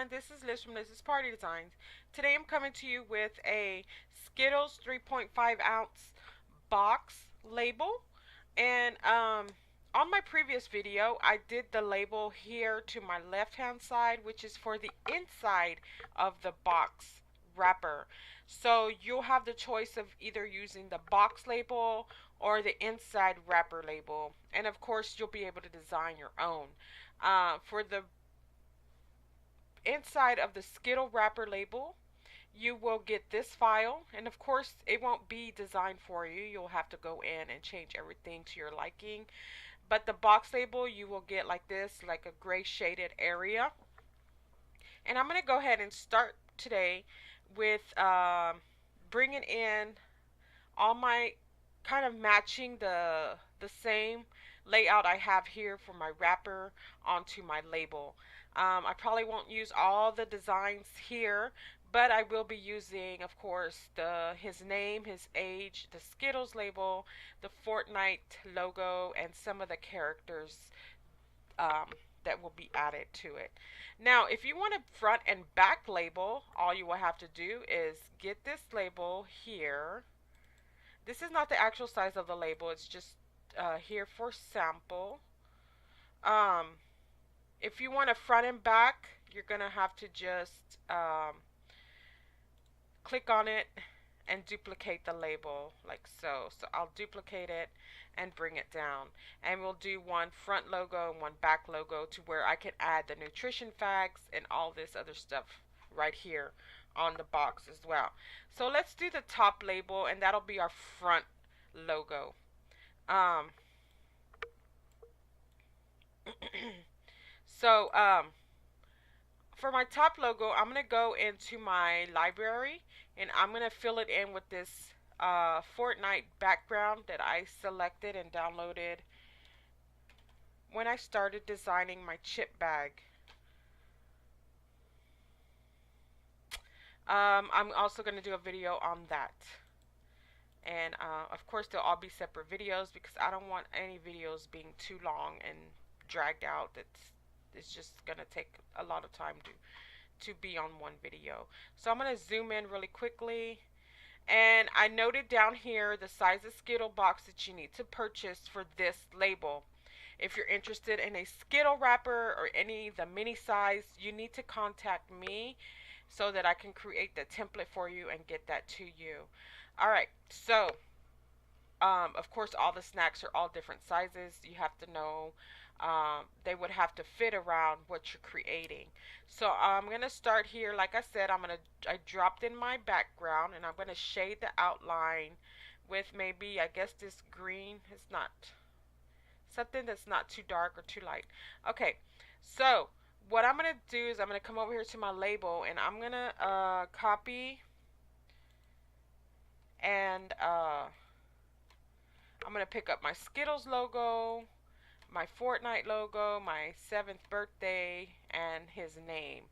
everyone, this is Liz from Liz's Party Designs. Today I'm coming to you with a Skittles 3.5 ounce box label. And on my previous video I did the label here to my left hand side, which is for the inside of the box wrapper. So you'll have the choice of either using the box label or the inside wrapper label. And of course you'll be able to design your own. For the inside of the Skittle wrapper label, you will get this file, and of course it won't be designed for you. You'll have to go in and change everything to your liking. But the box label you will get like this, like a gray shaded area. And I'm going to go ahead and start today with bringing in all my kind of matching the same layout I have here for my wrapper onto my label. I probably won't use all the designs here, but I will be using, of course, his name, his age, the Skittles label, the Fortnite logo, and some of the characters that will be added to it. Now, if you want a front and back label, all you will have to do is get this label here. This is not the actual size of the label, it's just here for sample. If you want a front and back, you're going to have to just click on it and duplicate the label like so. So I'll duplicate it and bring it down. And we'll do one front logo and one back logo to where I can add the nutrition facts and all this other stuff right here on the box as well. So let's do the top label, and that'll be our front logo. So for my top logo, I'm going to go into my library and I'm going to fill it in with this Fortnite background that I selected and downloaded when I started designing my chip bag. I'm also going to do a video on that. And of course they'll all be separate videos because I don't want any videos being too long and dragged out. It's just going to take a lot of time to be on one video. So I'm going to zoom in really quickly. And I noted down here the size of Skittle box that you need to purchase for this label. If you're interested in a Skittle wrapper or any of the mini size, you need to contact me so that I can create the template for you and get that to you. Alright, so of course all the snacks are all different sizes. You have to know they would have to fit around what you're creating. So I'm going to start here. Like I said, I dropped in my background and I'm going to shade the outline with maybe, I guess this green is not something that's not too dark or too light. Okay, so what I'm going to do is I'm going to come over here to my label and I'm going to copy and I'm going to pick up my Skittles logo, my Fortnite logo, my 7th birthday, and his name.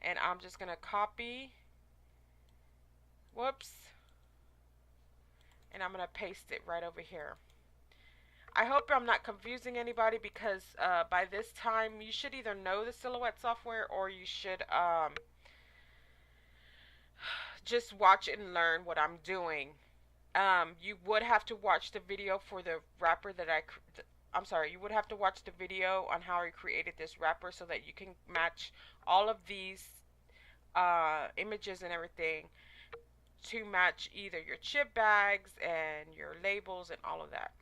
And I'm just going to copy, whoops, and I'm going to paste it right over here. I hope I'm not confusing anybody because by this time you should either know the Silhouette software or you should just watch and learn what I'm doing. You would have to watch the video for the wrapper that I'm sorry, you would have to watch the video on how I created this wrapper so that you can match all of these images and everything to match either your chip bags and your labels and all of that.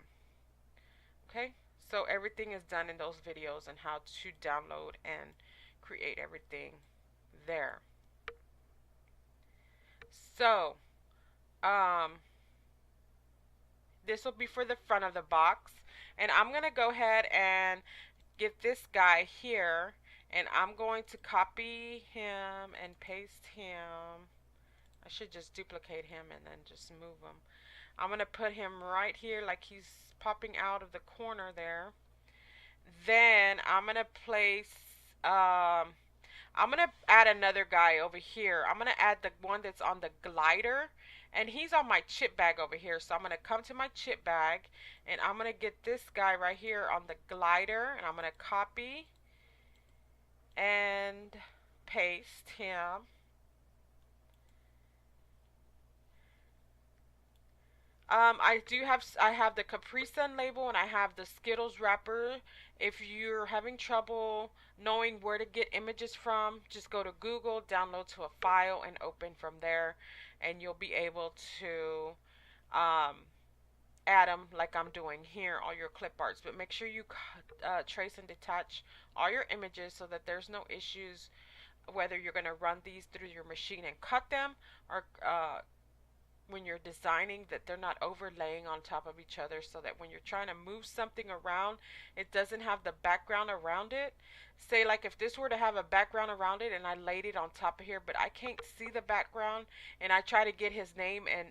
Okay, so everything is done in those videos and how to download and create everything there. So this will be for the front of the box. And I'm going to go ahead and get this guy here. And I'm going to copy him and paste him. I should just duplicate him and then just move him. I'm going to put him right here like he's popping out of the corner there. Then I'm going to place... I'm going to add another guy over here. I'm going to add the one that's on the glider. And he's on my chip bag over here. So I'm going to come to my chip bag. And I'm going to get this guy right here on the glider. And I'm going to copy. And paste him. I have the Capri Sun label and I have the Skittles wrapper. If you're having trouble knowing where to get images from, just go to Google, download to a file, and open from there, and you'll be able to um, add them like I'm doing here, all your clip arts. But make sure you trace and detach all your images so that there's no issues whether you're going to run these through your machine and cut them, or when you're designing, that they're not overlaying on top of each other, so that when you're trying to move something around, it doesn't have the background around it. Say like if this were to have a background around it and I laid it on top of here, but I can't see the background, and I try to get his name and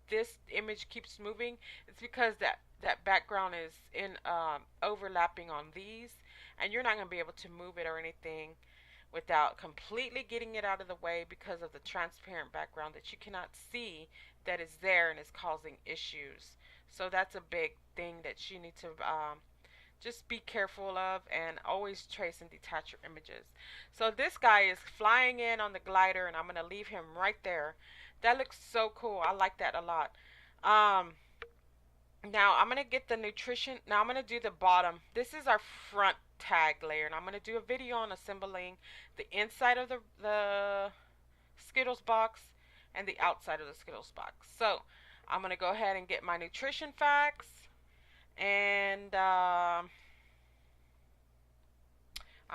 this image keeps moving, it's because that background is in overlapping on these, and you're not going to be able to move it or anything without completely getting it out of the way because of the transparent background that you cannot see that is there and is causing issues. So that's a big thing that you need to just be careful of, and always trace and detach your images. So this guy is flying in on the glider, and I'm going to leave him right there. That looks so cool. I like that a lot. Now I'm going to get the nutrition. Now I'm going to do the bottom. This is our front tag layer, and I'm going to do a video on assembling the inside of the Skittles box and the outside of the Skittles box. So I'm going to go ahead and get my nutrition facts, and I'm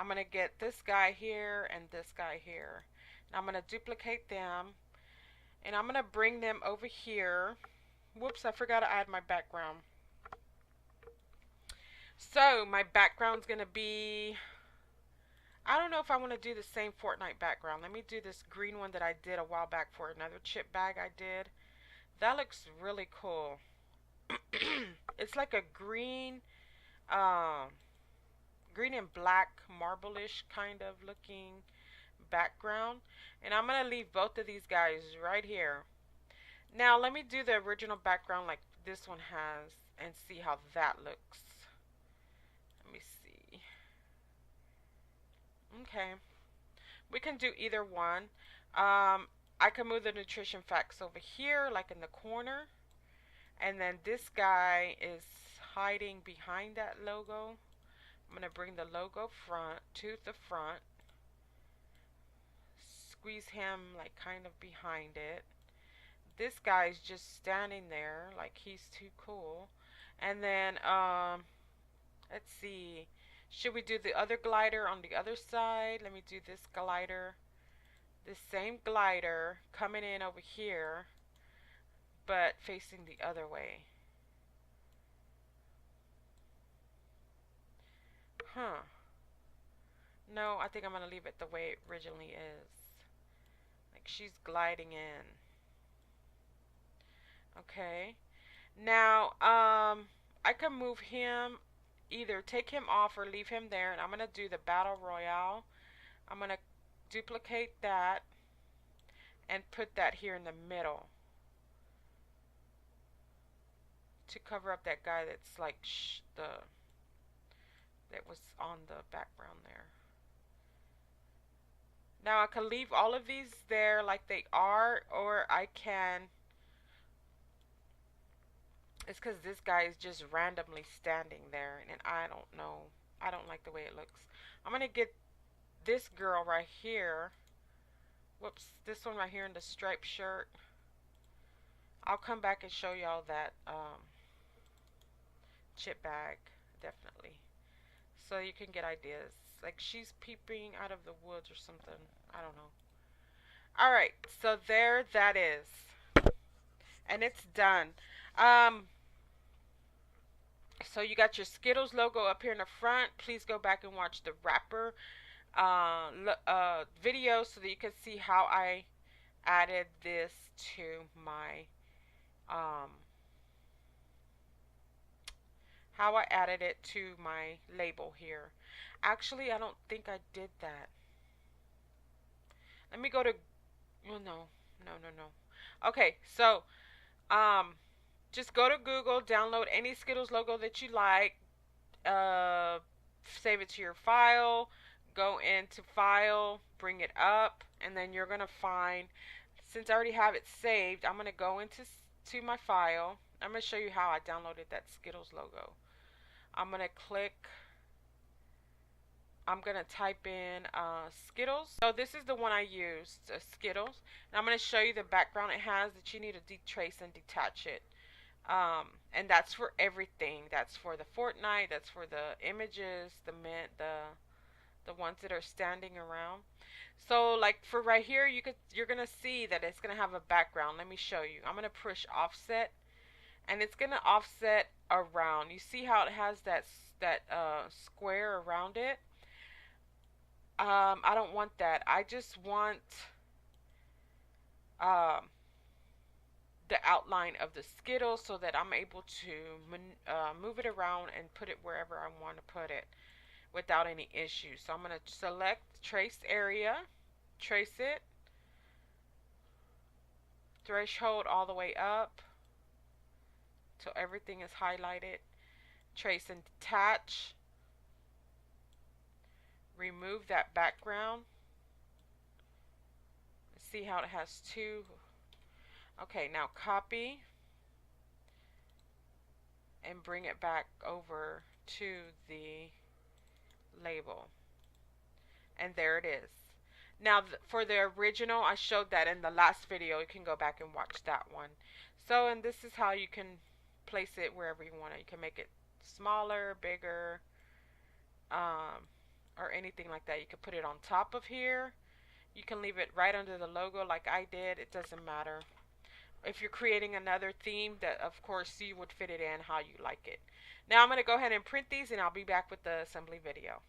going to get this guy here and this guy here. And I'm going to duplicate them, and I'm going to bring them over here. Whoops, I forgot to add my background. So my background's going to be, I don't know if I want to do the same Fortnite background. Let me do this green one that I did a while back for another chip bag I did. That looks really cool. It's like a green, green and black marble-ish kind of looking background. And I'm going to leave both of these guys right here. Now let me do the original background like this one has and see how that looks. Let me see. Okay. We can do either one. I can move the nutrition facts over here, like in the corner. And then this guy is hiding behind that logo. I'm going to bring the logo front to the front. Squeeze him like kind of behind it. This guy's just standing there like he's too cool. And then, let's see. Should we do the other glider on the other side? Let me do this glider. This same glider coming in over here, but facing the other way. Huh. No, I think I'm going to leave it the way it originally is. Like she's gliding in. Okay. Now, I can move him, either take him off or leave him there, and I'm going to do the Battle Royale. I'm going to duplicate that and put that here in the middle to cover up that guy that's like that was on the background there. Now I can leave all of these there like they are, or I can, it's because this guy is just randomly standing there and I don't know, I don't like the way it looks. I'm going to get this girl right here. Whoops, this one right here in the striped shirt. I'll come back and show y'all that chip bag, definitely, so you can get ideas. Like she's peeping out of the woods or something. I don't know. Alright, so there that is. And it's done. So you got your Skittles logo up here in the front. Please go back and watch the wrapper video so that you can see how I added this to my label here. Actually, I don't think I did that. Let me go to, oh, no. Okay, so just go to Google, download any Skittles logo that you like, save it to your file, go into File, bring it up, and then you're going to find, since I already have it saved, I'm going to go into my file. I'm going to show you how I downloaded that Skittles logo. I'm going to click, I'm going to type in Skittles. So this is the one I used, Skittles. And I'm going to show you the background it has that you need to detrace and detach it. And that's for everything. That's for the FORTNITE, that's for the images, the ones that are standing around. So like for right here, you're gonna see that it's gonna have a background. Let me show you. I'm gonna push offset, and it's gonna offset around. You see how it has that square around it? I don't want that. I just want um, the outline of the Skittle so that I'm able to move it around and put it wherever I want to put it without any issues. So I'm going to select trace area, trace it, threshold all the way up till everything is highlighted, trace and detach, remove that background. See how it has two. Okay, now copy and bring it back over to the label. And there it is. Now for the original, I showed that in the last video. You can go back and watch that one. So, and this is how you can place it wherever you want it. You can make it smaller, bigger, or anything like that. You can put it on top of here. You can leave it right under the logo like I did. It doesn't matter. If you're creating another theme, that of course you would fit it in how you like it. Now I'm going to go ahead and print these, and I'll be back with the assembly video.